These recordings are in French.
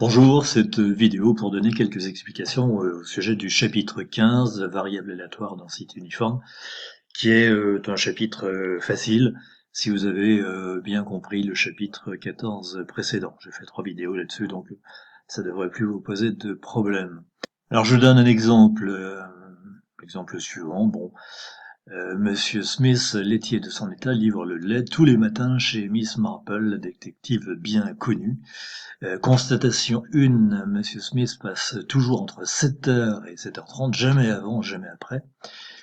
Bonjour, cette vidéo pour donner quelques explications au sujet du chapitre 15, variable aléatoire densité uniforme, qui est un chapitre facile si vous avez bien compris le chapitre 14 précédent. J'ai fait 3 vidéos là-dessus, donc ça devrait plus vous poser de problème. Alors je donne un exemple, l'exemple suivant. Bon, Monsieur Smith, laitier de son état, livre le lait tous les matins chez Miss Marple, la détective bien connue. Constatation 1, Monsieur Smith passe toujours entre 7h et 7h30, jamais avant, jamais après.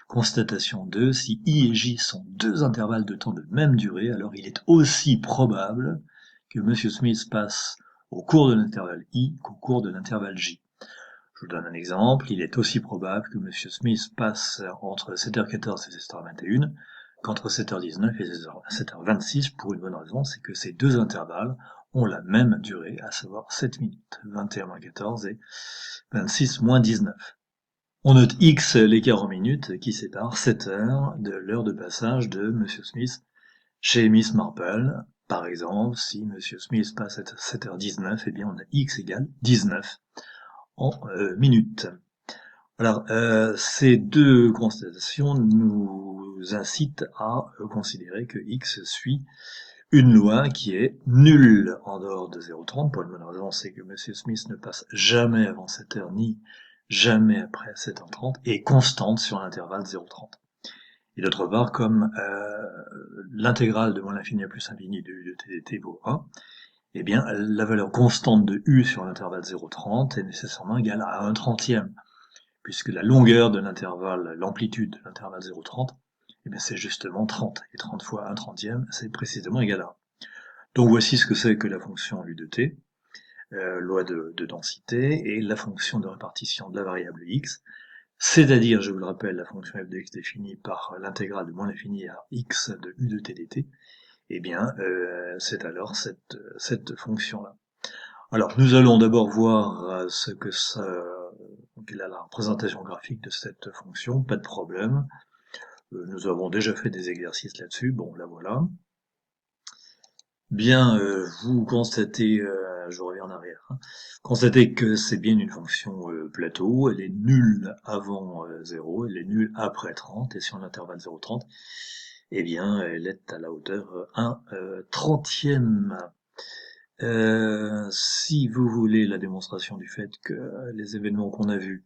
Constatation 2, si I et J sont deux intervalles de temps de même durée, alors il est aussi probable que Monsieur Smith passe au cours de l'intervalle I qu'au cours de l'intervalle J. Je vous donne un exemple, il est aussi probable que Monsieur Smith passe entre 7h14 et 7h21 qu'entre 7h19 et 7h26 pour une bonne raison, c'est que ces deux intervalles ont la même durée, à savoir 7 minutes, 21-14 et 26-19. On note X l'écart en minutes qui sépare 7 heures de l'heure de passage de Monsieur Smith chez Miss Marple. Par exemple, si Monsieur Smith passe à 7h19, eh bien on a X égale 19 en minutes. Alors, ces deux constatations nous incitent à considérer que X suit une loi qui est nulle en dehors de 0,30. Pour une bonne raison, c'est que M. Smith ne passe jamais avant 7 heures ni jamais après 7h30 et constante sur l'intervalle 0,30. Et d'autre part, comme l'intégrale de moins l'infini à plus infini de U de t dt vaut 1, eh bien, la valeur constante de U sur l'intervalle 0,30 est nécessairement égale à 1/30e, puisque la longueur de l'intervalle, l'amplitude de l'intervalle 0,30, eh bien c'est justement 30, et 30 fois 1/30e, c'est précisément égal à 1. Donc voici ce que c'est que la fonction U de t, loi de densité, et la fonction de répartition de la variable x, c'est-à-dire, je vous le rappelle, la fonction f de x définie par l'intégrale de moins l'infini à x de U de t dt, eh bien, c'est alors cette fonction-là. Alors, nous allons d'abord voir ce que ça, quelle est la représentation graphique de cette fonction, pas de problème. Nous avons déjà fait des exercices là-dessus, bon, là voilà. Bien, vous constatez, je reviens en arrière, hein, constatez que c'est bien une fonction plateau, elle est nulle avant 0, elle est nulle après 30, et sur l'intervalle 0,30, eh bien, elle est à la hauteur 1/30e. Si vous voulez la démonstration du fait que les événements qu'on a vus,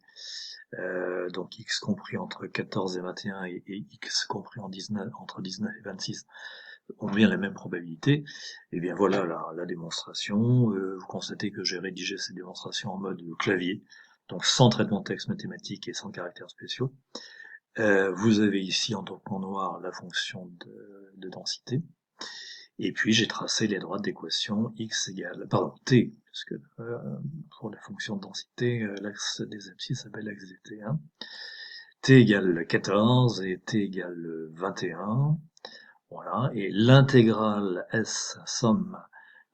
donc x compris entre 14 et 21 et x compris entre 19 et 26, ont bien la même probabilité, et bien voilà la démonstration. Vous constatez que j'ai rédigé cette démonstration en mode clavier, donc sans traitement de texte mathématique et sans caractères spéciaux. Vous avez ici en document noir la fonction de densité. Et puis j'ai tracé les droites d'équation x égale, pardon, t, parce que pour la fonction de densité, l'axe des abscisses s'appelle l'axe des t. Hein. T égale 14 et t égale 21. Voilà, et l'intégrale S somme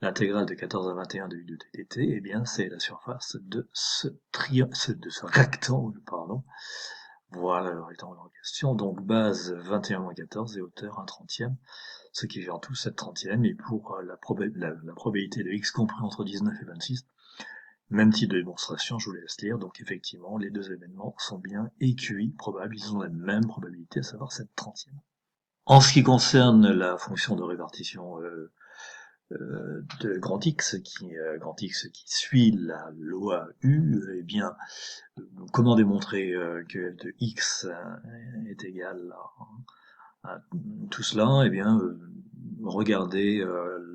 l'intégrale de 14 à 21 de U de t dt, eh bien c'est la surface de ce rectangle, pardon. Voilà le rectangle en question, donc base 21 moins 14 et hauteur 1/30e, ce qui fait en tout 7/30e, et pour la probabilité de x compris entre 19 et 26, même type de démonstration, je vous laisse lire, donc effectivement les deux événements sont bien EQI probables, ils ont la même probabilité, à savoir 7/30e. En ce qui concerne la fonction de répartition de grand X qui suit la loi U, eh bien, comment démontrer que f de x est égal à tout cela? Eh bien, regardez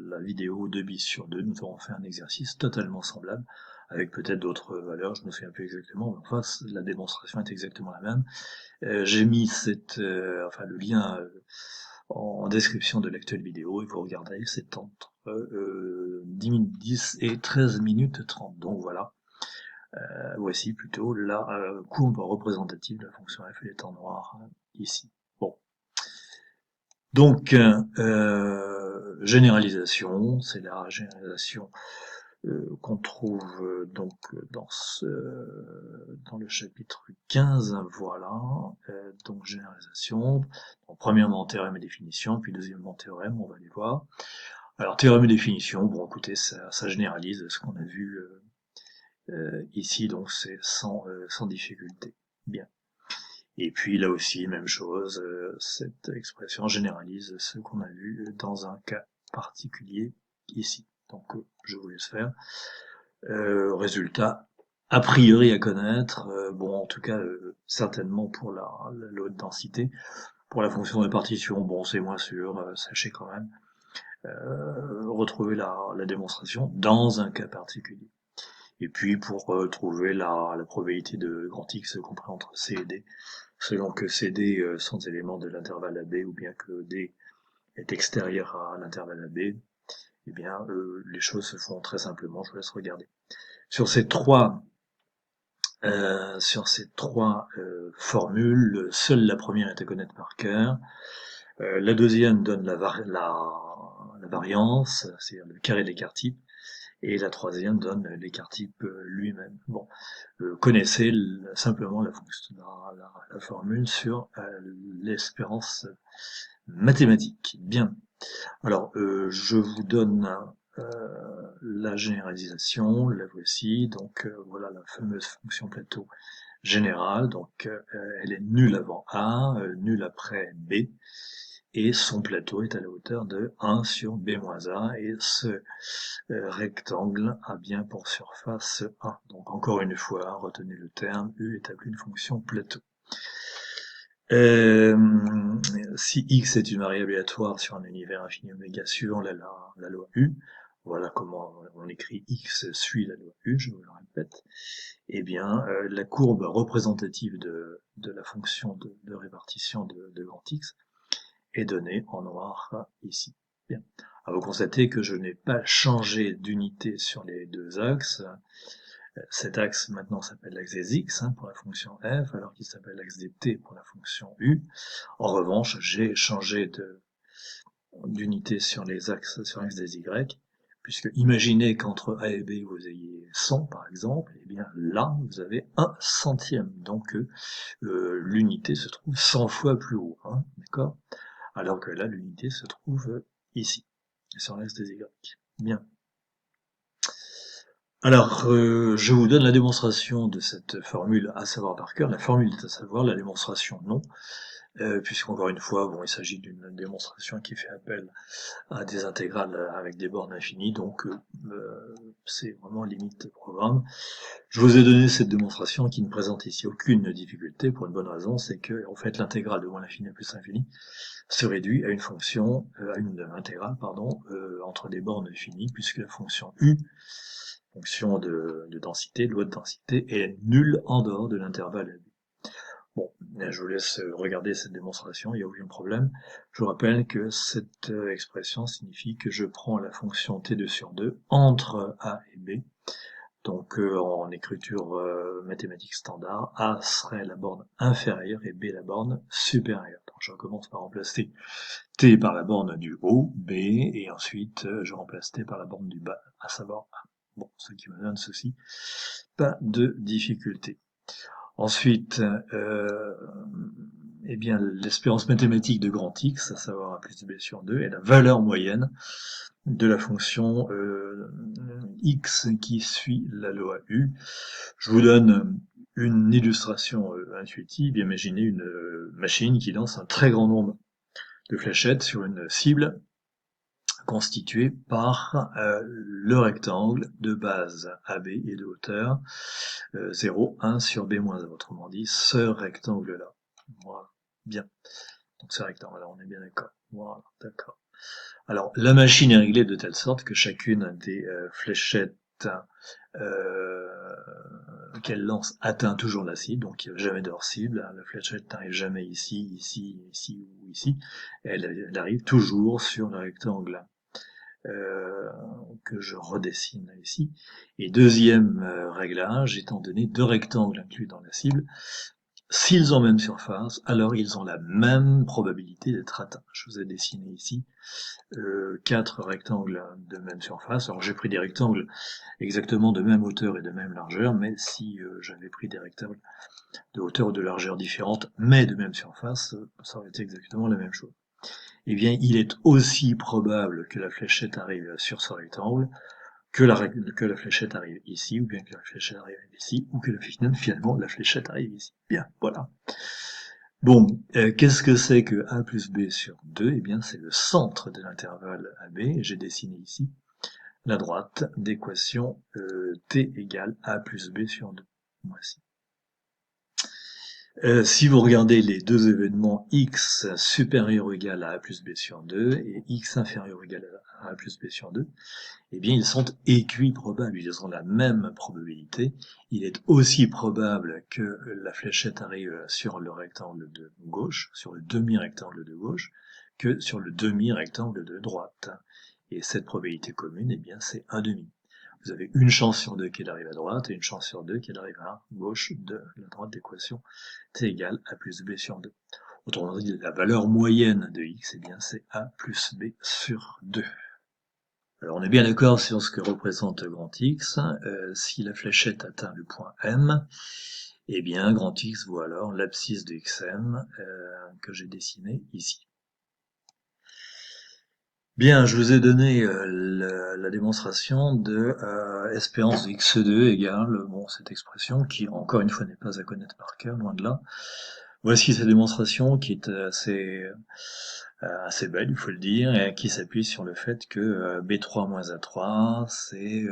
la vidéo 2 bis sur 2, nous avons fait un exercice totalement semblable, avec peut-être d'autres valeurs, je ne me souviens plus exactement, mais enfin, la démonstration est exactement la même. J'ai mis le lien en description de l'actuelle vidéo, et vous regardez, c'est entre 10 minutes 10 et 13 minutes 30. Donc voilà, voici plutôt la courbe représentative de la fonction f, elle est en noir ici. Bon. Donc, généralisation, c'est la généralisation qu'on trouve donc dans le chapitre 15, voilà, donc généralisation. Donc, premièrement théorème et définition, puis deuxièmement théorème, on va les voir. Alors théorème et définition, bon écoutez, ça généralise ce qu'on a vu Ici, donc, c'est sans difficulté. Bien. Et puis là aussi, même chose, cette expression généralise ce qu'on a vu dans un cas particulier ici. Donc je vous laisse faire. Résultat, a priori à connaître, bon en tout cas certainement pour la haute densité. Pour la fonction de répartition, bon c'est moins sûr, sachez quand même retrouver la démonstration dans un cas particulier. Et puis pour trouver la probabilité de grand X compris entre C et D, selon que CD sont des éléments de l'intervalle AB ou bien que D est extérieur à l'intervalle AB, eh bien les choses se font très simplement, je vous laisse regarder. Sur ces trois formules, seule la première est à connaître par cœur. La deuxième donne la variance, c'est-à-dire le carré de l'écart-type, et la troisième donne l'écart-type lui-même. Bon, connaissez simplement la formule sur l'espérance mathématique. Bien. Alors, je vous donne la généralisation, la voici. Donc, voilà la fameuse fonction plateau générale. Donc, elle est nulle avant A, nulle après B. Et son plateau est à la hauteur de 1 sur B moins A, et ce rectangle a bien pour surface 1. Donc encore une fois, retenez le terme, U établit une fonction plateau. Si X est une variable aléatoire sur un univers infini oméga suivant la loi U, voilà comment on écrit X suit la loi U, je vous le répète, eh bien la courbe représentative de la fonction de répartition de grand X est donnée en noir ici. Bien. Alors vous constatez que je n'ai pas changé d'unité sur les deux axes. Cet axe maintenant s'appelle l'axe des x pour la fonction f, alors qu'il s'appelle l'axe des t pour la fonction u. En revanche, j'ai changé d'unité sur l'axe des y, puisque imaginez qu'entre a et b vous ayez 100 par exemple, et bien là vous avez 1 centième, donc l'unité se trouve 100 fois plus haut, d'accord? Alors que là l'unité se trouve ici, sur l'axe des y. Bien. Alors, je vous donne la démonstration de cette formule à savoir par cœur. La formule est à savoir, la démonstration non, puisqu'encore une fois, bon, il s'agit d'une démonstration qui fait appel à des intégrales avec des bornes infinies, donc c'est vraiment limite programme. Je vous ai donné cette démonstration qui ne présente ici aucune difficulté pour une bonne raison, c'est que en fait l'intégrale de moins l'infini à plus l'infini se réduit à une fonction, à une intégrale, pardon, entre des bornes finies, puisque la fonction u, fonction de densité, loi de densité, est nulle en dehors de l'intervalle AB. Bon, je vous laisse regarder cette démonstration, il n'y a aucun problème. Je vous rappelle que cette expression signifie que je prends la fonction t2 sur 2 entre a et b. Donc en écriture mathématique standard, a serait la borne inférieure et b la borne supérieure. Donc je recommence par remplacer t par la borne du haut, b, et ensuite je remplace t par la borne du bas, à savoir a. Bon, ce qui me donne ceci, pas de difficulté. Ensuite, eh bien, l'espérance mathématique de grand X, à savoir a plus b sur 2, est la valeur moyenne de la fonction X qui suit la loi U. Je vous donne une illustration intuitive. Imaginez une machine qui lance un très grand nombre de fléchettes sur une cible constitué par le rectangle de base AB et de hauteur 0, 1 sur B-1, autrement dit, ce rectangle-là. Voilà, bien. Donc ce rectangle, là, on est bien d'accord. Voilà, d'accord. Alors, la machine est réglée de telle sorte que chacune des fléchettes qu'elle lance atteint toujours la cible, donc il n'y a jamais de hors-cible, la fléchette n'arrive jamais ici, ici, ici ou ici, elle arrive toujours sur le rectangle que je redessine ici. Et deuxième réglage, étant donné deux rectangles inclus dans la cible, s'ils ont même surface, alors ils ont la même probabilité d'être atteints. Je vous ai dessiné ici 4 rectangles de même surface. Alors j'ai pris des rectangles exactement de même hauteur et de même largeur, mais si j'avais pris des rectangles de hauteur ou de largeur différentes, mais de même surface, ça aurait été exactement la même chose. Eh bien, il est aussi probable que la fléchette arrive sur ce rectangle que la fléchette arrive ici, ou bien que la fléchette arrive ici, ou que finalement la fléchette arrive ici. Bien, voilà. Bon, qu'est-ce que c'est que a plus b sur 2? Eh bien, c'est le centre de l'intervalle AB. J'ai dessiné ici la droite d'équation t égale a plus b sur 2. Voici. Si vous regardez les deux événements x supérieur ou égal à a plus b sur 2 et x inférieur ou égal à a plus b sur 2, eh bien ils sont équiprobables, ils ont la même probabilité. Il est aussi probable que la fléchette arrive sur le rectangle de gauche, sur le demi-rectangle de gauche, que sur le demi-rectangle de droite. Et cette probabilité commune, eh bien c'est 1/2. Vous avez une chance sur 2 qu'elle arrive à droite et une chance sur 2 qu'elle arrive à gauche de la droite d'équation t égale a plus b sur 2. Autrement dit, la valeur moyenne de x, eh bien, c'est a plus b sur 2. Alors on est bien d'accord sur ce que représente grand X. Si la fléchette atteint le point M, eh bien grand X vaut alors l'abscisse de XM que j'ai dessiné ici. Bien, je vous ai donné la démonstration de espérance de x2 égale cette expression qui, encore une fois, n'est pas à connaître par cœur, loin de là. Voici cette démonstration qui est assez belle, il faut le dire, et qui s'appuie sur le fait que B3 moins A3, c'est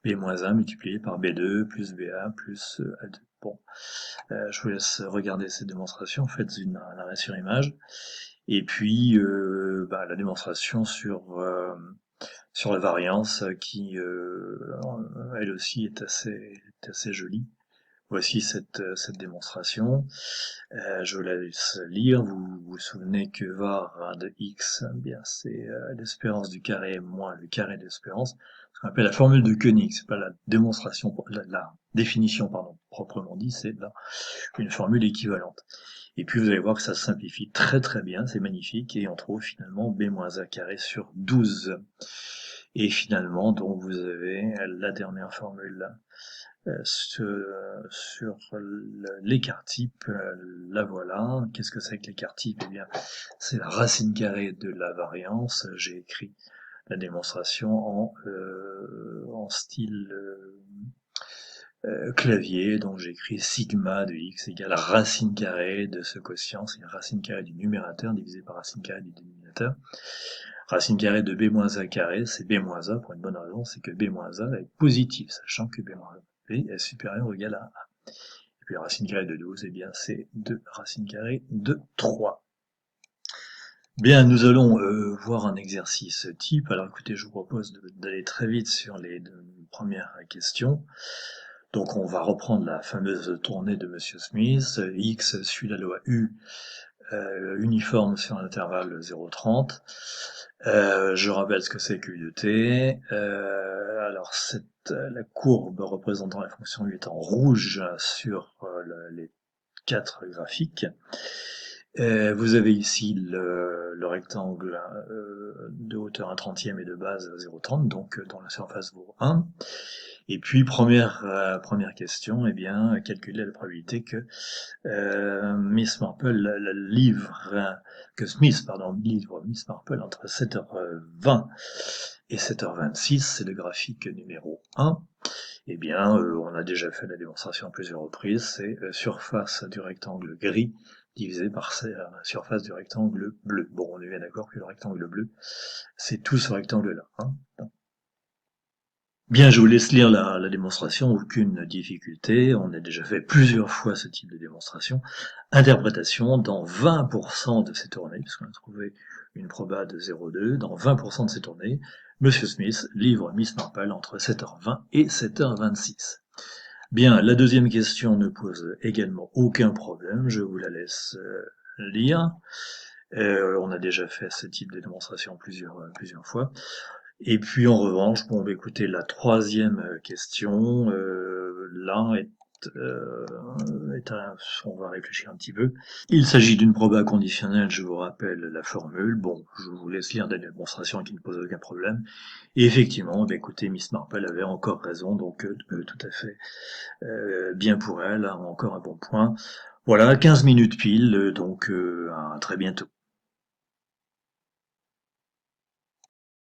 B-1 multiplié par B2 plus BA plus A2. Bon, je vous laisse regarder cette démonstration, faites un arrêt sur image. Et puis la démonstration sur la variance qui elle aussi est assez jolie. Voici cette démonstration. Je vous la laisse lire. Vous vous souvenez que var de x, eh bien c'est l'espérance du carré moins le carré de l'espérance. Ce qu'on appelle la formule de Koenig. C'est pas la démonstration, la définition proprement dit, c'est une formule équivalente. Et puis vous allez voir que ça se simplifie très très bien, c'est magnifique, et on trouve finalement b-a carré sur 12. Et finalement, donc vous avez la dernière formule sur l'écart type, la voilà. Qu'est-ce que c'est que l'écart type? Eh bien, c'est la racine carrée de la variance. J'ai écrit la démonstration en style clavier, donc j'écris sigma de x égale racine carrée de ce quotient, c'est racine carrée du numérateur divisé par racine carrée du dénominateur. Racine carrée de b-a carré, c'est b-a pour une bonne raison, c'est que b-a est positif, sachant que b est supérieur ou égal à 1. Et puis racine carrée de 12, eh bien c'est 2 racine carrée de 3. Bien, nous allons voir un exercice type. Alors écoutez, je vous propose d'aller très vite sur les premières questions. Donc on va reprendre la fameuse tournée de Monsieur Smith. X suit la loi U uniforme sur l'intervalle 0,30. Je rappelle ce que c'est que U de t. Alors la courbe représentant la fonction U est en rouge sur les 4 graphiques. Vous avez ici le rectangle de hauteur 1/30 et de base 0,30, donc dans la surface vaut 1. Et puis première question, eh bien calculer la probabilité que Miss Marple livre Miss Marple entre 7h20 et 7h26, c'est le graphique numéro 1. Eh bien, on a déjà fait la démonstration à plusieurs reprises, c'est surface du rectangle gris divisé par surface du rectangle bleu. Bon, on est bien d'accord que le rectangle bleu, c'est tout ce rectangle-là. Hein. Bien, je vous laisse lire la démonstration, aucune difficulté, on a déjà fait plusieurs fois ce type de démonstration. Interprétation, dans 20% de ces tournées, puisqu'on a trouvé une proba de 0,2, dans 20% de ces tournées, Monsieur Smith livre Miss Marple entre 7h20 et 7h26. Bien, la deuxième question ne pose également aucun problème, je vous la laisse lire. On a déjà fait ce type de démonstration plusieurs fois. Et puis en revanche, bon, écoutez, la troisième question, là, on va réfléchir un petit peu. Il s'agit d'une proba conditionnelle, je vous rappelle la formule. Bon, je vous laisse lire la démonstration qui ne pose aucun problème. Et effectivement, écoutez, Miss Marple avait encore raison, donc tout à fait bien pour elle, encore un bon point. Voilà, 15 minutes pile, donc à très bientôt.